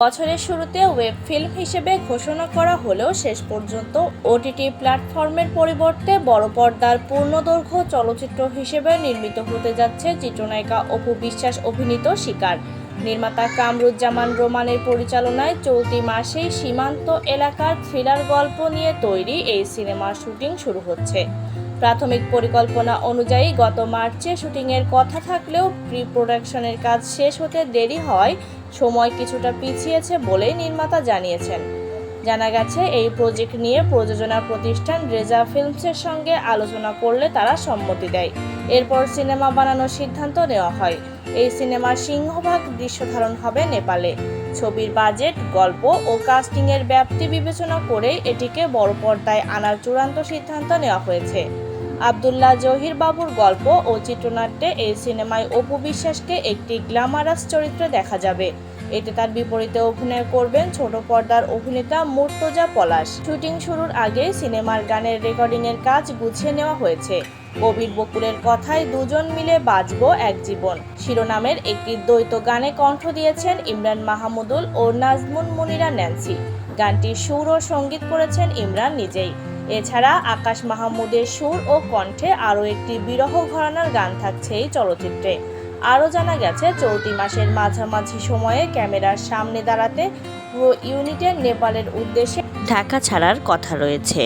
বছরের শুরুতে web film হিসেবে ঘোষণা করা হলেও শেষ পর্যন্ত ওটিটি প্ল্যাটফর্মের পরিবর্তে বড় পর্দার পূর্ণদৈর্ঘ্য চলচ্চিত্র হিসেবে নির্মিত হতে যাচ্ছে চিত্রনায়িকা অপু বিশ্বাস অভিনীত শিকার। নির্মাতা কামরুজ্জামান রোমানের পরিচালনায় চলতি মাসেই সীমান্ত এলাকার থ্রিলার গল্প নিয়ে তৈরি এই সিনেমার শুটিং শুরু হচ্ছে। প্রাথমিক পরিকল্পনা অনুযায়ী গত মার্চে শুটিংয়ের কথা থাকলেও প্রি প্রোডাকশনের কাজ শেষ হতে দেরি হওয়ায় সময় কিছুটা পিছিয়েছে বলে নির্মাতা জানিয়েছেন। জানা গেছে, এই প্রজেক্ট নিয়ে প্রযোজনা প্রতিষ্ঠান রেজা ফিল্মসের সঙ্গে আলোচনা করলে তারা সম্মতি দেয়। এরপর সিনেমা বানানোর সিদ্ধান্ত নেওয়া হয়। এই সিনেমার সিংহভাগ দৃশ্যধারণ হবে নেপালে। ছবির বাজেট, গল্প ও কাস্টিংয়ের ব্যাপ্তি বিবেচনা করেই এটিকে বড় পর্দায় আনার চূড়ান্ত সিদ্ধান্ত নেওয়া হয়েছে। আব্দুল্লাহ জহির বাবুর গল্প ও চিত্রনাট্যে এই সিনেমায় অপু বিশ্বাসকে একটি গ্ল্যামারাস চরিত্রে দেখা যাবে। এতে তার বিপরীতে অভিনয় করবেন ছোট পর্দার অভিনেতা মুর্তজা পলাশ। শুটিং শুরুর আগে সিনেমার গানের রেকর্ডিংয়ের কাজ গুছিয়ে নেওয়া হয়েছে। কবির বকুলের কথায় দুজন মিলে বাঁচবো এক জীবন শিরোনামের একটি দ্বৈত গানে কণ্ঠ দিয়েছেন ইমরান মাহমুদুল ও নাজমুন মুনিরা ন্যান্সি। গানটির সুর ও সঙ্গীত করেছেন ইমরান নিজেই। এছাড়া আকাশ মাহমুদের সুর ও কণ্ঠে আরও একটি বিরহ ঘরানার গান থাকছে এই চলচ্চিত্রে। আরও জানা গেছে, চলতি মাসের মাঝামাঝি সময়ে ক্যামেরার সামনে দাঁড়াতে পুরো ইউনিটের নেপালের উদ্দেশ্যে ঢাকা ছাড়ার কথা রয়েছে।